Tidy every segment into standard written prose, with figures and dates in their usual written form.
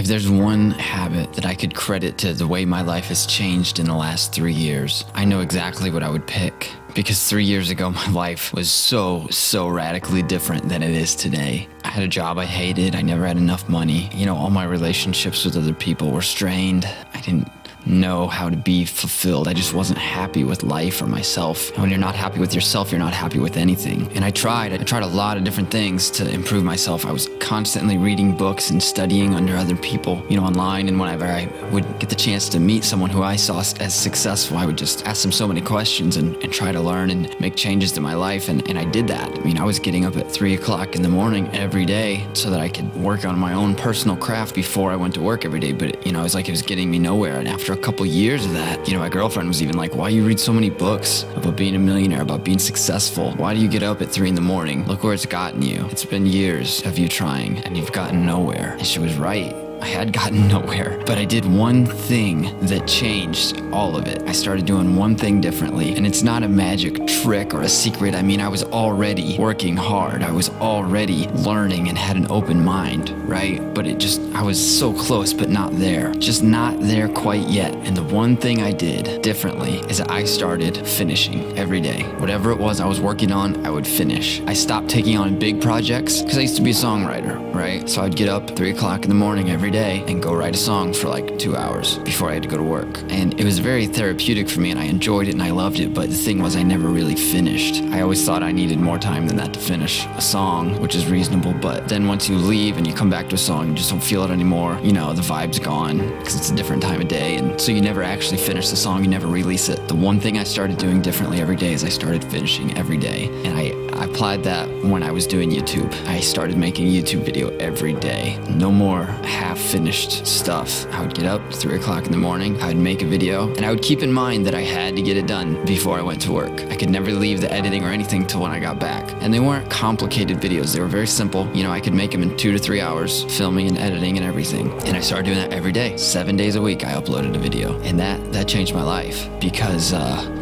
If there's one habit that I could credit to the way my life has changed in the last 3 years, I know exactly what I would pick. Because 3 years ago, my life was so radically different than it is today. I had a job I hated. I never had enough money. You know, all my relationships with other people were strained. I didn't know how to be fulfilled. I just wasn't happy with life or myself. And when you're not happy with yourself, you're not happy with anything. And I tried a lot of different things to improve myself. I was constantly reading books and studying under other people, you know, online. And whenever I would get the chance to meet someone who I saw as successful, I would just ask them so many questions and try to learn and make changes to my life. And I did that. I mean, I was getting up at 3 o'clock in the morning every day so that I could work on my own personal craft before I went to work every day. But, you know, it was like it was getting me nowhere. And after a couple years of that, you know, my girlfriend was even like, why you read so many books about being a millionaire, about being successful? Why do you get up at 3 in the morning? Look where it's gotten you. It's been years of you trying and you've gotten nowhere. And she was right. I had gotten nowhere, but I did one thing that changed all of it. I started doing one thing differently, and it's not a magic trick or a secret. I mean, I was already working hard. I was already learning and had an open mind, right? But I was so close, but not there. Just not there quite yet. And the one thing I did differently is that I started finishing every day. Whatever it was I was working on, I would finish. I stopped taking on big projects because I used to be a songwriter, right? So I'd get up 3 o'clock in the morning every day and go write a song for like 2 hours before I had to go to work. And it was very therapeutic for me and I enjoyed it and I loved it, but the thing was I never really finished. I always thought I needed more time than that to finish a song, which is reasonable, but then once you leave and you come back to a song, you just don't feel it anymore. You know, the vibe's gone because it's a different time of day, and so you never actually finish the song, you never release it. The one thing I started doing differently every day is I started finishing every day, and I applied that when I was doing YouTube. I started making a YouTube video every day. No more half-finished stuff. I would get up 3 o'clock in the morning, I would make a video, and I would keep in mind that I had to get it done before I went to work. I could never leave the editing or anything till when I got back. And they weren't complicated videos, they were very simple. You know, I could make them in 2 to 3 hours, filming and editing and everything. And I started doing that every day. 7 days a week I uploaded a video. And that changed my life, because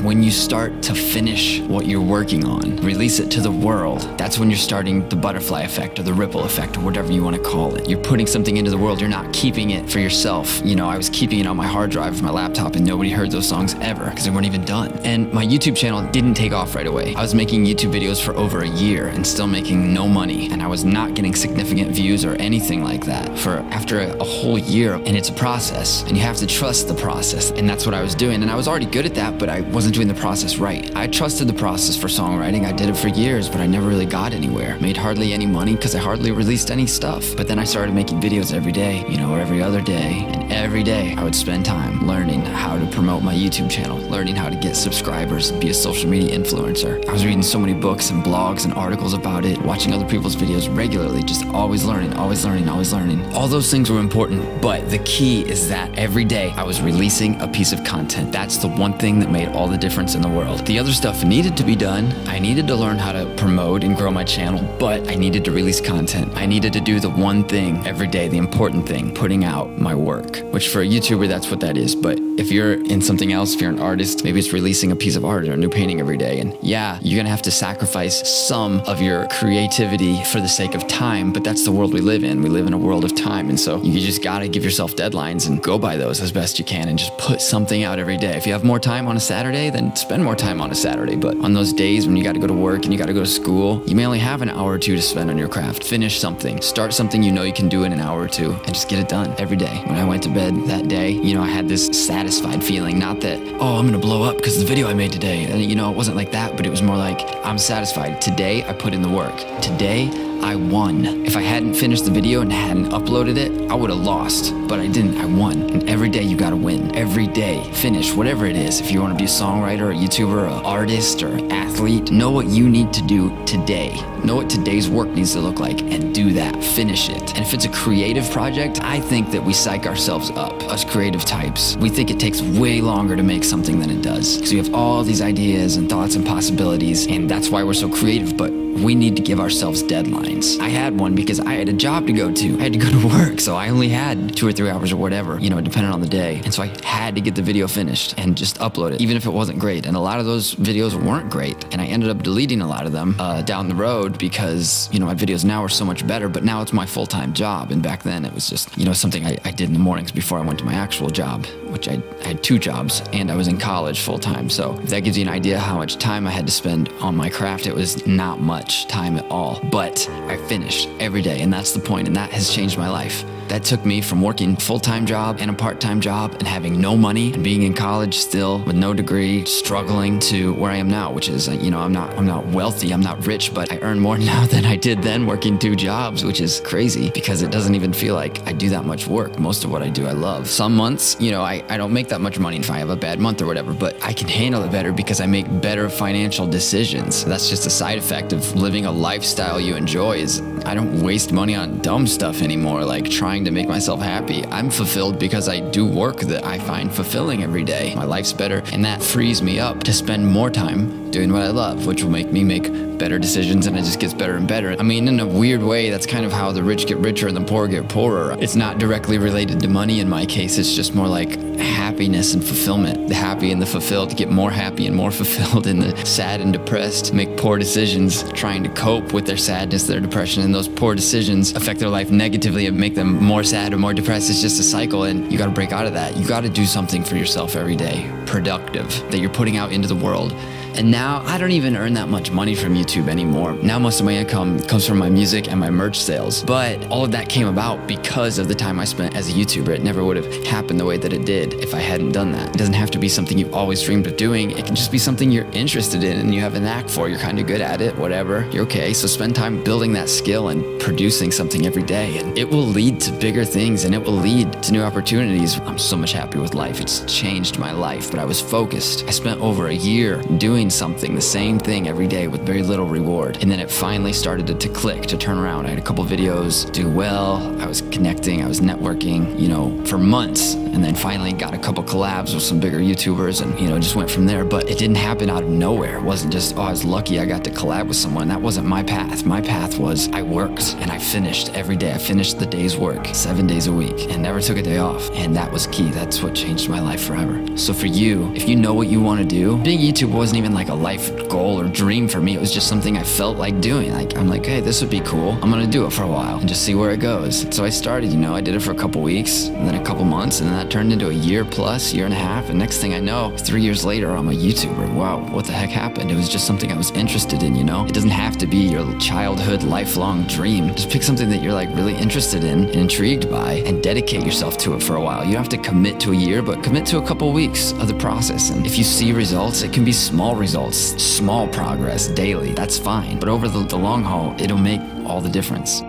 when you start to finish what you're working on, release it to the world, that's when you're starting the butterfly effect or the ripple effect or whatever you want to call it. You're putting something into the world, you're not keeping it for yourself. You know, I was keeping it on my hard drive of my laptop and nobody heard those songs ever because they weren't even done. And my YouTube channel didn't take off right away. I was making YouTube videos for over a year and still making no money, and I was not getting significant views or anything like that for after a whole year. And it's a process and you have to trust the process, and that's what I was doing. And I was already good at that, but I wasn't doing the process right. I trusted the process for songwriting. I did it for years, but I never really got anywhere. Made hardly any money because I hardly released any stuff. But then I started making videos every day, you know, or every other day. And every day I would spend time learning how to promote my YouTube channel, learning how to get subscribers and be a social media influencer. I was reading so many books and blogs and articles about it, watching other people's videos regularly, just always learning, always learning, always learning. All those things were important, but the key is that every day I was releasing a piece of content. That's the one thing that made all the difference in the world. The other stuff needed to be done. I needed to learn how to promote and grow my channel, but I needed to release content. I needed to do the one thing every day, the important thing, putting out my work, which for a YouTuber, that's what that is. But if you're in something else, if you're an artist, maybe it's releasing a piece of art or a new painting every day. And yeah, you're gonna have to sacrifice some of your creativity for the sake of time, but that's the world we live in. We live in a world of time. And so you just gotta give yourself deadlines and go by those as best you can and just put something out every day. If you have more time on a Saturday, then spend more time on a Saturday. But on those days when you gotta go to work and you gotta go to school, you may only have an hour or two to spend on your craft. Finish something, start something you know you can do in an hour or two, and just get it done every day. When I went to bed that day, you know, I had this satisfied feeling, not that, oh, I'm gonna blow up because of the video I made today. And you know, it wasn't like that, but it was more like, I'm satisfied. Today, I put in the work. Today, I won. If I hadn't finished the video and hadn't uploaded it, I would have lost, but I didn't. I won. And every day you gotta win. Every day, finish whatever it is. If you wanna be a songwriter, a YouTuber, an artist, or athlete, know what you need to do today. Know what today's work needs to look like and do that. Finish it. And if it's a creative project, I think that we psych ourselves up, us creative types. We think it takes way longer to make something than it does. Because we have all these ideas and thoughts and possibilities, and that's why we're so creative, but we need to give ourselves deadlines. I had one because I had a job to go to. I had to go to work, so I only had 2 or 3 hours or whatever, you know, depending on the day. And so I had to get the video finished and just upload it, even if it wasn't great. And a lot of those videos weren't great. And I ended up deleting a lot of them down the road because, you know, my videos now are so much better, but now it's my full-time job. And back then it was just, you know, something I did in the mornings before I went to my actual job, which I had 2 jobs, and I was in college full-time. So if that gives you an idea how much time I had to spend on my craft, it was not much time at all. But I finished every day, and that's the point, and that has changed my life. That took me from working a full-time job and a part-time job and having no money and being in college still with no degree, struggling, to where I am now, which is, you know, I'm not wealthy, I'm not rich, but I earn more now than I did then working 2 jobs, which is crazy because it doesn't even feel like I do that much work. Most of what I do, I love. Some months, you know, I don't make that much money if I have a bad month or whatever, but I can handle it better because I make better financial decisions. That's just a side effect of living a lifestyle you enjoy. Is I don't waste money on dumb stuff anymore, like trying to make myself happy. I'm fulfilled because I do work that I find fulfilling every day. My life's better, and that frees me up to spend more time doing what I love, which will make me make better decisions, and it just gets better and better. I mean, in a weird way, that's kind of how the rich get richer and the poor get poorer. It's not directly related to money in my case. It's just more like happiness and fulfillment. The happy and the fulfilled get more happy and more fulfilled, and the sad and depressed make poor decisions trying to cope with their sadness, their depression, and those poor decisions affect their life negatively and make them more sad or more depressed. It's just a cycle, and you gotta break out of that. You gotta do something for yourself every day, productive, that you're putting out into the world. And now I don't even earn that much money from YouTube anymore. Now most of my income comes from my music and my merch sales. But all of that came about because of the time I spent as a YouTuber. It never would have happened the way that it did if I hadn't done that. It doesn't have to be something you've always dreamed of doing. It can just be something you're interested in and you have a knack for. You're kind of good at it, whatever. You're okay. So spend time building that skill and producing something every day. And it will lead to bigger things, and it will lead to new opportunities. I'm so much happier with life. It's changed my life, but I was focused. I spent over a year doing something, the same thing every day with very little reward. And then it finally started to click, to turn around. I had a couple videos do well. I was connecting, I was networking, you know, for months. And then finally got a couple collabs with some bigger YouTubers and, you know, just went from there. But it didn't happen out of nowhere. It wasn't just, oh, I was lucky I got to collab with someone. That wasn't my path. My path was I worked and I finished every day. I finished the day's work 7 days a week and never took a day off. And that was key. That's what changed my life forever. So for you, if you know what you want to do, being YouTube wasn't even like a life goal or dream for me. It was just something I felt like doing. Like, I'm like, hey, this would be cool. I'm going to do it for a while and just see where it goes. So I started, you know, I did it for a couple weeks and then a couple months, and then that turned into a year plus, year and a half. And next thing I know, 3 years later, I'm a YouTuber. Wow, what the heck happened? It was just something I was interested in, you know? It doesn't have to be your childhood, lifelong dream. Just pick something that you're like really interested in and intrigued by and dedicate yourself to it for a while. You don't have to commit to a year, but commit to a couple weeks of the process. And if you see results, it can be small results, small progress daily. That's fine. But over the long haul, it'll make all the difference.